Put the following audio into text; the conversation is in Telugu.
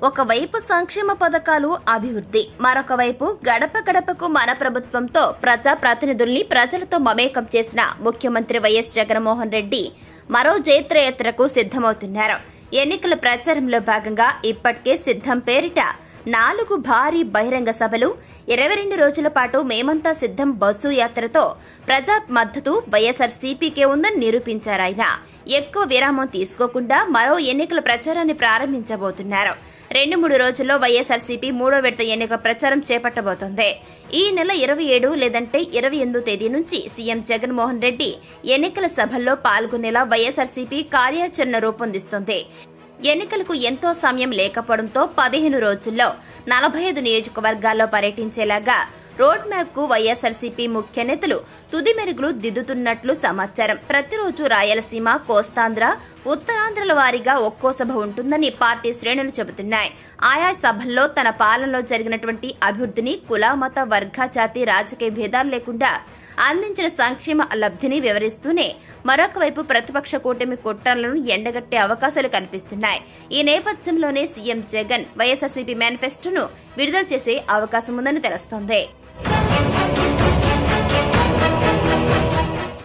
ఒకవైపు సంక్షేమ పథకాలు, అభివృద్ధి, మరొక వైపు గడప గడపకు మన ప్రభుత్వంతో ప్రజా ప్రతినిధుల్ని ప్రజలతో మమేకం చేసిన ముఖ్యమంత్రి వైఎస్ జగన్మోహన్ రెడ్డి మరో జైత్రయాత్రకు సిద్ధమవుతున్నారు. ఎన్నికల ప్రచారంలో భాగంగా ఇప్పటికే సిద్ధం పేరిట 4 భారీ బహిరంగ సభలు, 22 రోజుల పాటు మేమంతా సిద్ధం బస్సు యాత్రతో ప్రజా మద్దతు వైఎస్ఆర్సీపీకే ఉందని నిరూపించారాయన. ఎక్కువ విరామం తీసుకోకుండా మరో ఎన్నికల ప్రచారాన్ని ప్రారంభించబోతున్నారు. 2-3 రోజుల్లో వైఎస్ఆర్సీపీ 3వ విడత ఎన్నికల ప్రచారం చేపట్టబోతోంది. ఈ నెల 27 లేదంటే 28 తేదీ నుంచి సీఎం జగన్మోహన్ రెడ్డి ఎన్నికల సభల్లో పాల్గొనేలా వైఎస్ఆర్సీపీ కార్యాచరణ రూపొందిస్తోంది. ఎన్నికలకు ఎంతో సమయం లేకపోవడంతో 15 రోజుల్లో 45 నియోజకవర్గాల్లో పర్యటించేలాగా రోడ్ మ్యాప్ కు వైఎస్ఆర్సీపీ ముఖ్య నేతలు తుది మెరుగులు దిద్దుతున్నట్లు సమాచారం. ప్రతిరోజు రాయలసీమ, కోస్తాంధ్ర, ఉత్తరాంధ్రల వారీగా ఒక్కో సభ ఉంటుందని పార్టీ శ్రేణులు చెబుతున్నాయి. ఆయా సభల్లో తన పాలనలో జరిగినటువంటి అభివృద్ధిని, కుల, మత, వర్గ, జాతి, రాజకీయ భేదాలు లేకుండా అందించిన సంక్షేమ లబ్ధిని వివరిస్తూనే మరొక వైపు ప్రతిపక్ష కూటమి కుట్రలను ఎండగట్టే అవకాశాలు కనిపిస్తున్నాయి. ఈ నేపథ్యంలోనే సీఎం జగన్ వైఎస్ఆర్సీపీ మేనిఫెస్టోను విడుదల చేసే అవకాశం ఉందని తెలుస్తోంది.